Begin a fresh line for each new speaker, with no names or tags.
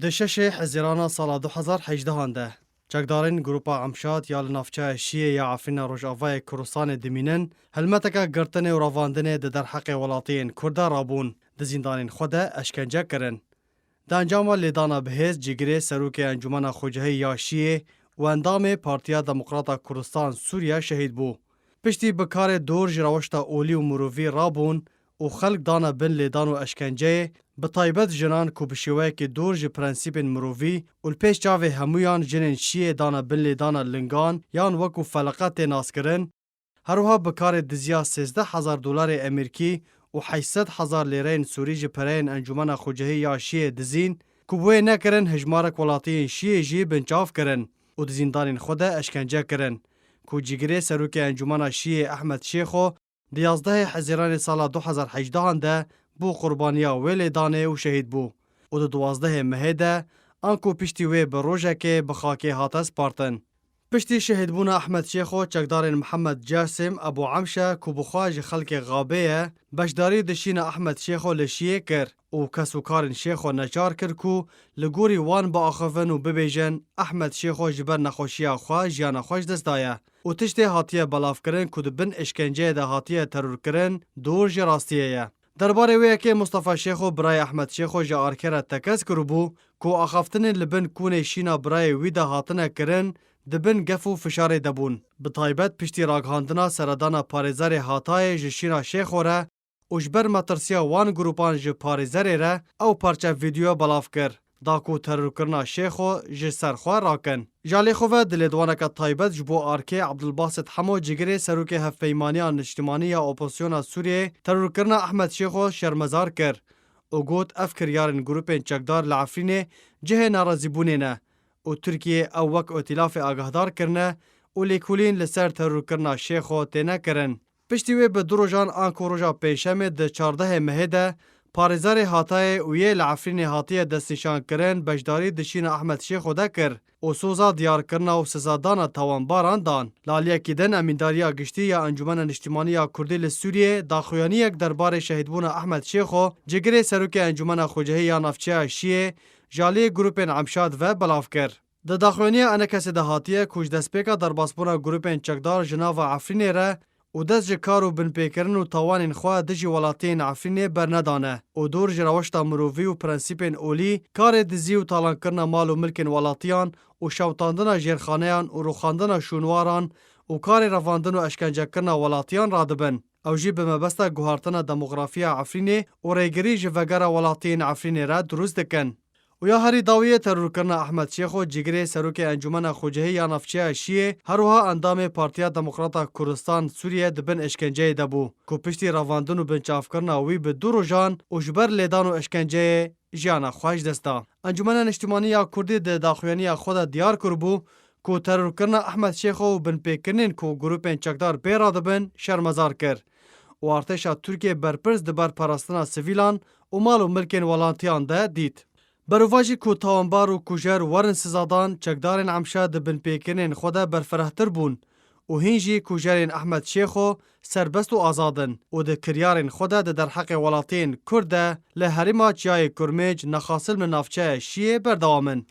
د شش حزیرانا سال 2018 ده چکدارین گروپا عمشات یا لنافچه شیعه یا عفرین روژاوای کردستان دمینن هلمتکا گرتن و رواندن در حق ولاتین کرده رابون د زندانین خود اشکنجه کرن. د انجام لیدانا بهز جگری سروک انجمن خوجهی یا شیعه و اندام پارتیا دموکراتا کردستان سوریه شهید بو. پشتی بکار دور جراوشتا اولی و مروفی رابون و خلق دانا بن لیدان و اشکنجه به طایبت جنان کو بشیوه که دور ج پرنسیپ مروفی و الپیش چاوه همویان جنین شیعه دانا بن لیدان لنگان یان وکو فلقات ناس کرن هروها بکار دزیا $13,000 امریکی و 800,000 لیرین سوری ج پرین انجمن خوجهی یا شیعه دزین کو بوی نکرن هجمارک ولاتین شیعه جی بنچاف کرن و دزیندانین خود اشکنجه کرن کو جگری سروک انجمن شیعه احمد شیخو 11 حزیران سال 2018 ده بو قربانیا ویل دانه و شهید بو و دو 12 مهده آنکو پشتی وی به روژه که بخاکی هاتس پارتن. پشتی شهید بون احمد شیخو چکدار محمد جاسم ابو عمشه کو بخواج خلق غابه بشداری دشین احمد شیخو لشیه کر و کسو کارن شیخو نچار کر کو لگوری وان با آخفن و ببیجن احمد شیخو جبر نخوشی خواه جیان خوش دست دایه و تشتی هاتیه بلاف کرن کو بن اشکنجه ده هاتیه ترور کرن دور جی راستیه. درباره وی که مصطفی شیخو برای احمد شیخو جار کرد تکس کرو بو کو آخفتن لبن کونه شینا برای وی ده هاتنه کرن دبن گفو فشار دبون. بطایبت پشتی راگهاندنا سردانا پارزر هاتای جشینا شیخو را اجبر مترسیا وان گروپان ج پارزر را او پارچه ویدیو بلاف کر. داکو ترور کرنا شیخو ج سرخواه راکن. جالی خواه دلیدوانک طایبت جبو آرکه عبدالباسط حمو جگری سروک هفیمانیان اجتماعی یا اپوزیسیون سوریه ترور کرنا احمد شیخو شرمزار کر. او گوت افکر یارن گروپین چکدار لعفرینه جه نارازی بونه نه. و ترکیه او وک ائتلاف آگاهدار کرنه و لیکولین لسر ترور کرنا شیخو تینه کرن. پشتیوی به دروجان آنکو روژا پیشم ده 14 مهده پارزار هاتای و یه لعفرین هاتیه دستنشان کرن بجداری دشین احمد شیخو ده کر و سوزا دیار کرنا و سزادان تاوانباران دان. لالیه کدن امینداریا گشتی یا انجمن اجتماعی کردی لسوریه داخویانی یک دربار شهیدبون احمد شیخو جگری سروک انجمن خوجهی یا نفچه شیعه جالی گروپین عمشاد و بلاف کر. د داخویانی انکس ده هاتیه کوش دسپیکا در باسپونا گروپین چکدار جناو عفرینه را و دست جکارو بن پیکرن و تاوانین خواه دجی ولاتین عفرینه برندانه و دور جراوشتا مروفی و پرنسیپین اولی کار دزی و تالان کرنا مال و ملکن ولاتیان و شوتاندن جیرخانهان و روخاندن شونواران و کار رواندن و اشکنجه کرنا ولاتیان رادبن. او جی به مبستا گوهارتن دموغرافیا عفرینه و ریگری جوگر ولاتین عفرینه را درست دکن. و یا هری داویه ترور کرنا احمد شیخو جگری سروک انجمن خوجهی یا نفچه شیعه هروها اندام پارتیا دموکراتا کردستان سوریه دبن اشکنجه دبو کو پشتی رواندن و بنچاف کرنا وی به دورو جان و جبر لیدان و اشکنجه جیانا خواهش دستا. انجمن اجتماعی یا کردی ده داخویانی خود دیار کربو کو ترور کرنا احمد شیخو بن پیکنین کو گروپین چکدار بیرا دبن شرمزار کر و ارتشا ترکیه برپرس دبر پاراستنا سویلان و مال و ملکین ولانتیان ده دید. بروواجی کو تاوانبار و کوژر ورن سزادان چکدارین عمشه دبن پیکنین خوده برفرهتر بون و هینجی کوژرین احمد شیخو سربست و آزادن و ده کریارین خوده ده در حق ولاتین کرده لحریما چیای کرمیج نخاصل من نافچه شیعه بردوامن.